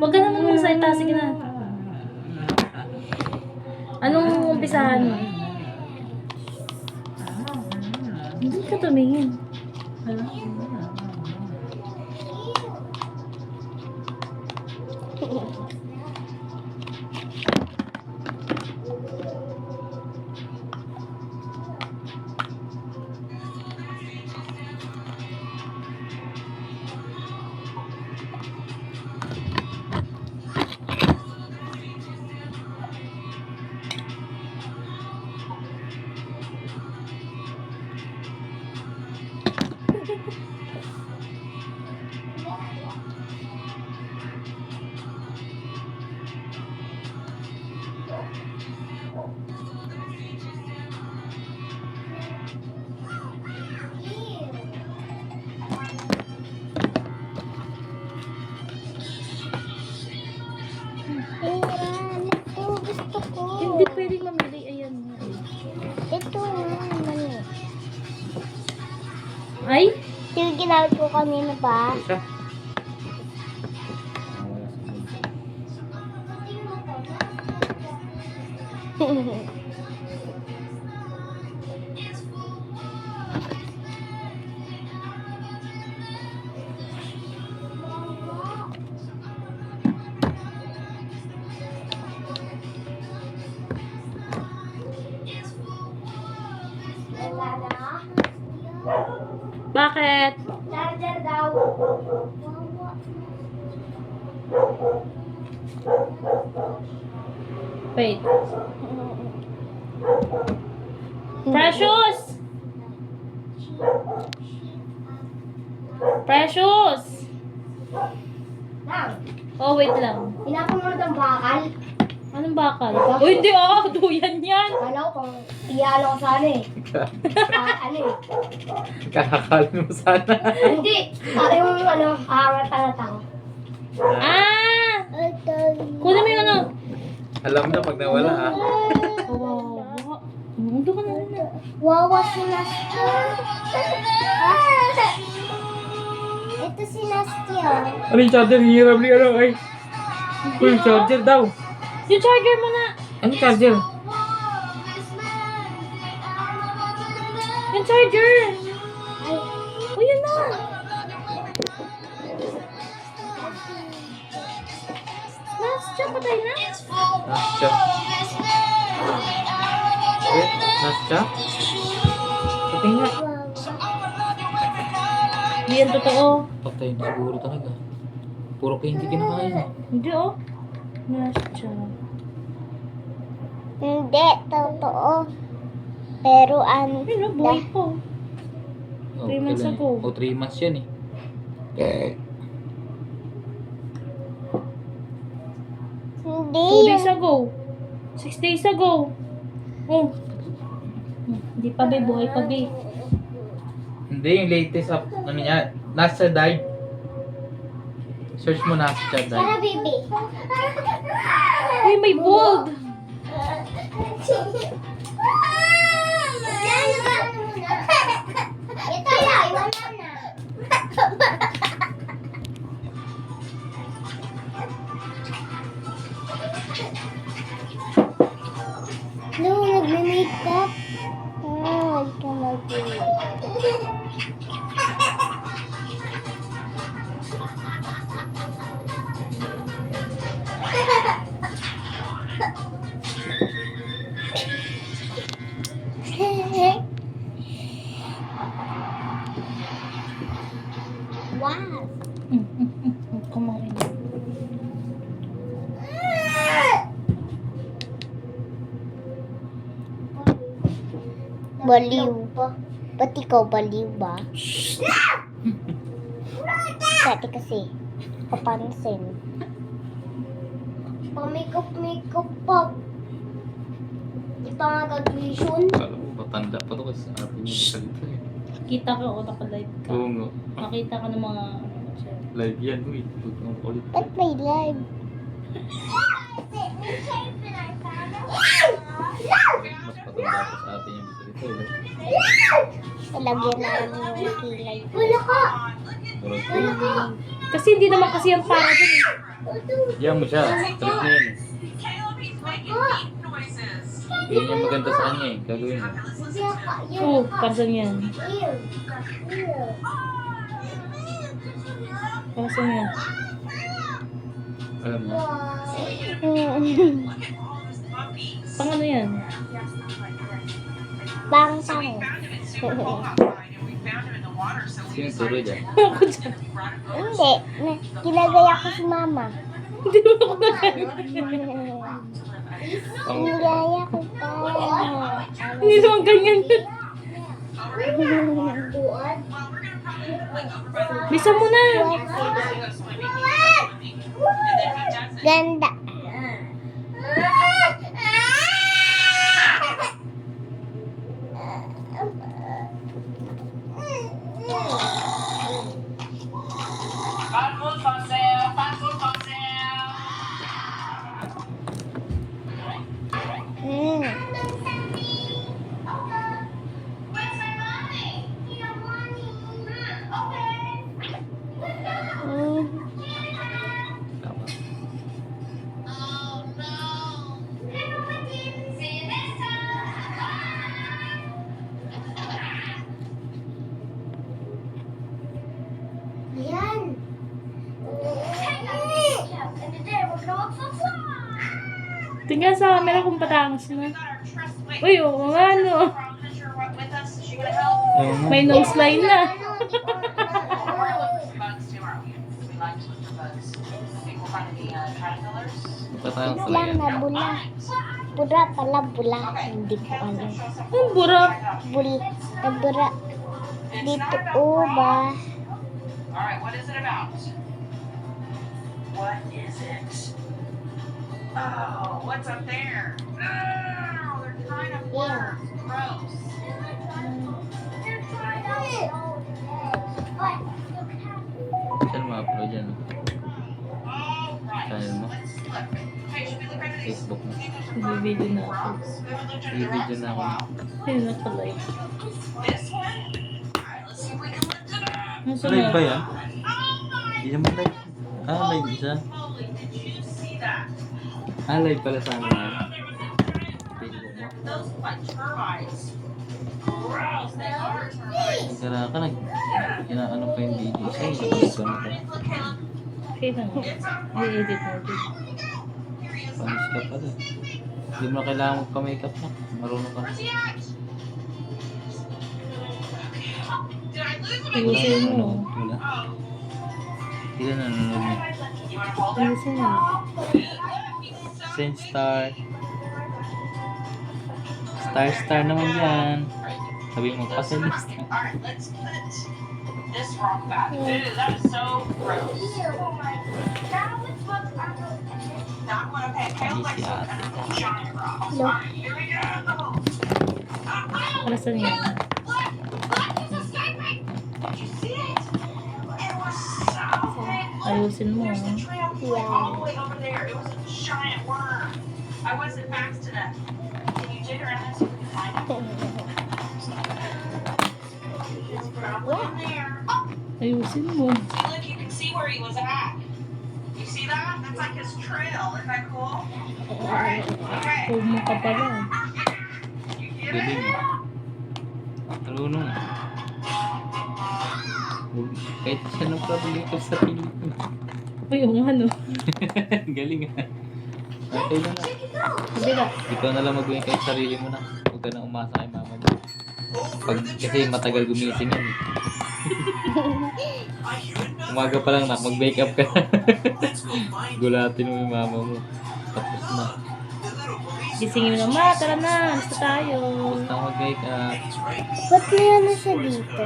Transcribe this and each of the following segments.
Huwag ka naman magsalita. Sige na. Anong umpisahan mo? Hindi ka tumingin. Ito, gusto ko. Hindi pwedeng mamili. Ayan. Ito, mali. Ay? Yung ginamit ko kanina ba? Isa. Bakit? Charger daw. Wait. Precious! Precious! Oh, wait lang. Pinapunod ang bakal. Anong bakal? Oh, hindi ah! Duyan yan! Kala ko kung iyalo ko sana eh. Ano eh. Kakakal mo sana. Hindi. Yung hangat-hangat ako. Ah! Kunin mo yung ano. Alam na pag nawala ah. Kawawa. Mundo ka na rin ah. Wawa si Nastia. Ito si Nastia. Ano yung charger? Hirap ni ano ay. Yung charger daw. Yung charger mo na. Ano charger? Yung charger. Oh, yun na. Nasya, patay na. Nasya. Eh, Nasya? Patay nga. Hindi yan totoo. Patay na siguro talaga. Puro candy kinakain eh. Hindi oh. Nasya. Hindi, totoo. Pero ano, Ay, no, buhay po. Oh, 3 months kailan ago. eh. Oh, 3 months yan eh. hindi 2 days ago. 6 days ago. Oh. Hindi pa be, buhay pa be. Hindi, yung latest up, ano niya, Nasya died. Search mo Nasya died. Tara, baby. Uy, may bold. Ito yan, iwan mo na. No, nagme-makeup. Huwag ka mag-makeup. Wow. Kumain. Baliw. Ba't ikaw baliw ba? Dati kasi, papansin. Pa-makeup pa. Di pa nga graduation. Kala ko patanda pa to kasi ate mo salita eh. Kita ka o naka-live ka. Oo nga. Makita ka ng mga... Live yan, uy. Huwag kang kulit. Ba't may live? Mas patanda pa sa atin yung salita eh. Talagyan namin yung kilay. Wala ka! Pero Kasi hindi naman kasi yung para dun eh. Diyan mo siya. Trip niya yun eh. Yun yung maganda sa kanya eh. Gagawin mo. Oh, parang yan. Parang yan. Alam mo. Pang ano yan? Bang. Sino turo dyan? Ako dyan. Hindi. Ginagaya ko si mama. Hindi mo ako nakain. Ginagaya ko pa. Hindi naman ganyan. Bisa mo na. Ganda. Tama. Ayan. Tingnan sa camera kung patangos na. Uy, oo nga no. Oo nga. May nose line na. Patayang Lang talaga. na bula. Bura pala bula. Hindi ko alam. Ang burak. Na bura. Dito uba. Alright, what is it about? What is it? Oh, what's up there? Oh, they're kind of worms. Gross. Saan ma-upload yan? Alright, Channel mo? let's look. Hey, should we look right at this? Facebook mo? Bibili na ako. May video na ako. Hindi na pala eh. This one? Alright, let's see if we can lift it up. Ang Live ba sunod. yan? Hindi naman live. Ah, live siya. Holy, did you see that? Ah, live pala sa amin yan. Facebook mo? Those look like termites. Gross, they are termites. Nagkara ka, inaano pa yung video siya. Nag-live ka na to. Look, Caleb. Okay lang. It's a I-edit mo din. Panis ka pala. Hindi mo na kailangan magpa-makeup na. Marunong ka. Where's he at? Did I lose him? Ayusin mo. Wala. Oh. Hindi na nanonood niya. You wanna hold it? Ayusin mo. Send star. Star naman yan. Sabi mo, pasend na star. Alright, let's put this rock back. Dude, that is so gross. That one, okay. Caleb likes to kind of giant rocks. No. Alright, here we go. Para saan yan? Did you see it? It was so big. Ayusin mo. There's the trail going all the way over there. It was a giant worm. I wasn't fast enough. Can you dig around and see if we can find it? It's probably in there. Oh, Ayusin mo. see, look, you can see where he was at. You see that? That's like his trail. Isn't that cool? Alright, okay. Huwag mo ka pala. You get Galing. it? Marunong. Kahit siya nang pabili ko sa Pilipinas. Uy, oo nga no. Galing ah. Okay na nga. Kabila. Ikaw na lang mag-wake kahit sarili mo na. Huwag ka na umasa kay mama mo. Kasi matagal gumising yan eh. Umaga pa lang na, mag-wake up ka na. Gulatin mo yung mama mo. Tapos na. Gisingin mo na, ma, tara na. Basta tayo. Tapos na mag-wake up. Ba't meron na siya dito?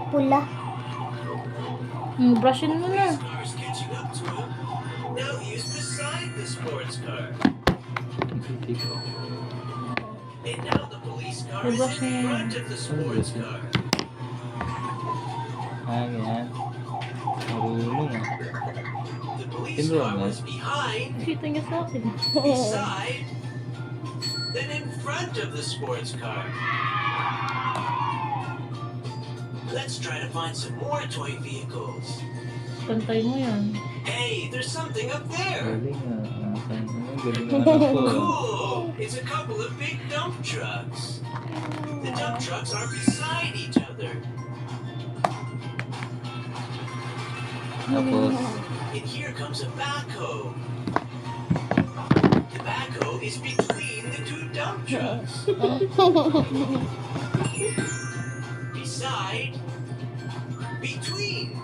Pula. Brushin mo na. Cars catching up to him. Now he's beside the sports car. And now the police car is Brush in na yan. front of the sports car. Ah, yan. Marunong ah. The police Tinuro car mo. was behind, Kita niya sa akin. beside, then in front of the sports car. Let's try to find some more toy vehicles. Pantay mo yan. Hey, there's something up there. Galing ah. Galing na anak ko. Cool. It's a couple of big dump trucks. The dump trucks are beside each other. Tapos, And here comes a backhoe. The backhoe is between the two dump trucks. Beside. Between.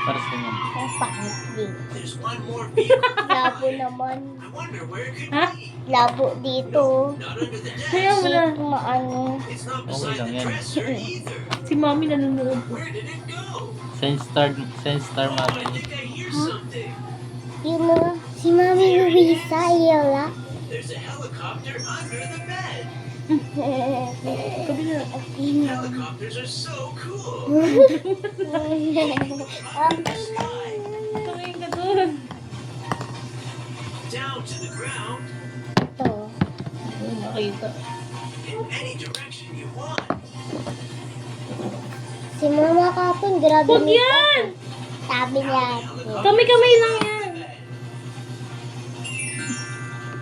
para sa inyo. Ang pangit din. There's one more vehicle. Labo naman. I wonder where it could Huh? be. Labo dito. Not under the Kaya desk. wala. Maano. It's not Okay beside lang the yan. dresser either. Si Mami nanonood. Where did it go? Senstar Oh, I mami. think I hear something. Yun na. Si Mami Luisa, yala. There's a helicopter under the bed. Kabila. Helicopters are so cool. Tumingin ka doon. Down to the ground Ito. Ayun, nakita. in any direction you want. Si Mama kapon, grabe Huwag nito. yan! Sabi niya. Kami-kami lang yan.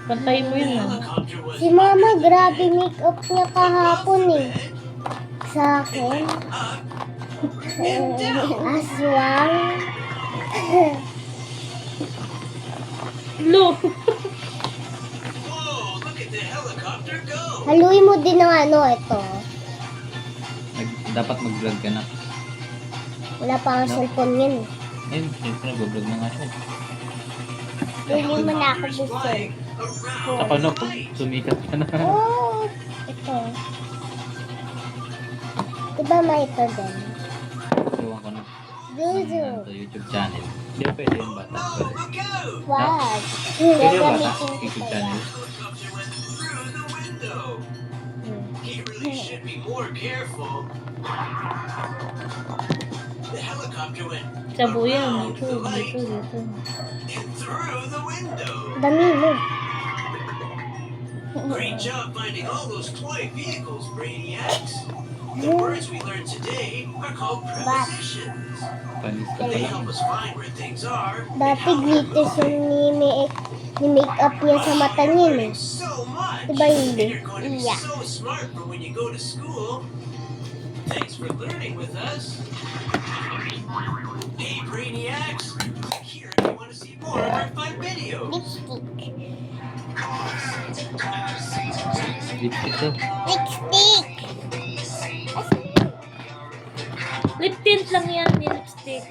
Pantay mo yun ah. Helicopter was Si Mama, grabe make-up niya kahapon eh. Sa akin. Aswang. Lo! Whoa, look at the helicopter go. Haluin mo din ng ano ito. Dapat mag-vlog ka na. Wala pa ang cellphone yun. Ayun, siyempre nag-vlog na nga siya. Hindi mo na ako gusto. Flying Sa around no, the pag light. sumikat ka na. Oh, ito. Diba may ito din? Iwan ko na. Zuzu. Sa YouTube channel. Hindi pa pwede yung bata. Oh, look out. Wag. Pwede yung bata? Gagamitin ko YouTube pa channel. yan. Helicopter went through the window. He really should be more careful. The helicopter went Sabo yan. around Dito, the light dito, dito. and through the window. Dami mo. Great job finding all those toy vehicles, Brainiacs. The words we learned today are called prepositions. Panis ka They pala. help us find where things are. and Dati how they're glitters yung ni make-up niya sa mata niya eh. learning so much. Diba hindi? And you're going to be Yeah. so smart for when you go to school. Thanks for learning with us. Hey, Brainiacs. Here if you want to see more of our fun videos. Lipstick. Lipstick to. Lipstick! Lip tint lang yan, ni lipstick.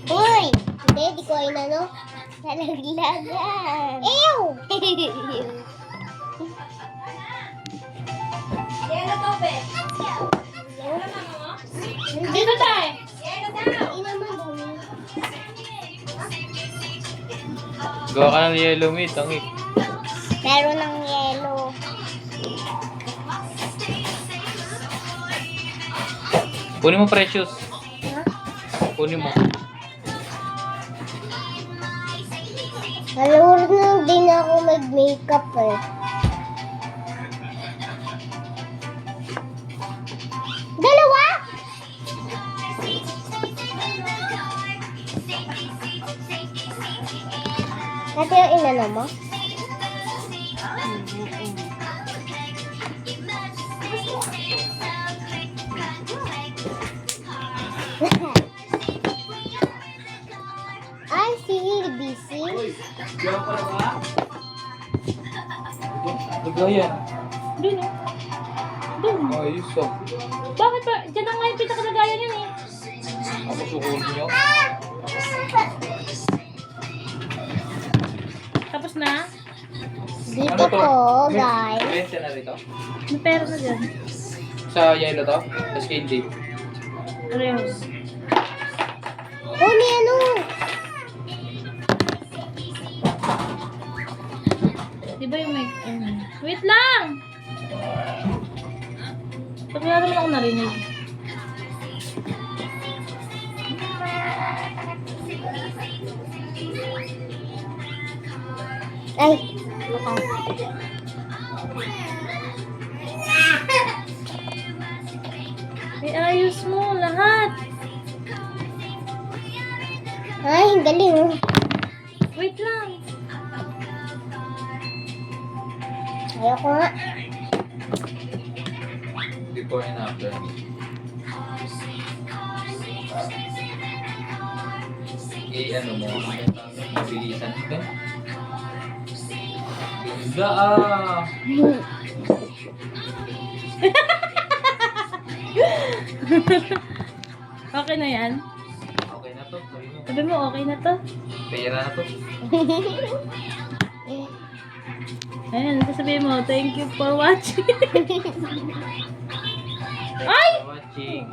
Uy! Hindi, di ko ay ano. Nalaglagan. Ew! Dito tayo. Hindi naman dumi. Gawa ka ng yellow meat, ang ik. Meron ng yellow. Kunin mo precious. Kunin mo. Nalurog na din ako mag-makeup eh. Dalawa! Ito yung inano mo? Ay, si BC. Nagaya. Doon oh. Doon. Ayos ah. Bakit ba? Diyan na nga yung pinakalagayan yan eh. Ako sukulin niyo. Tapos na? Dito po, guys. Benta na rito. May pera na dyan. Sa yellow to? Tapos candy. Parehos. Oh, may ano? Di ba yung may... wait lang! Pag wala naman ako narinig. Ay, mukha. Ay, ayos mo lahat. Ay, ang galing. Oh. Wait lang. Ayoko nga. Before and after. Ano mo? Mabilisan ka? Ganda ah! Okay na yan? Okay na to. Sabi mo. Sabi mo, okay na to? Pera na to. Ayan, sasabihin mo, thank you for watching. Thanks Ay! for watching.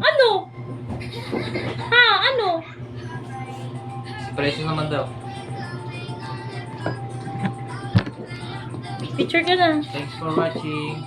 Ano? Ha? Ano? Presyo naman daw. Picture ka na. Thanks for watching.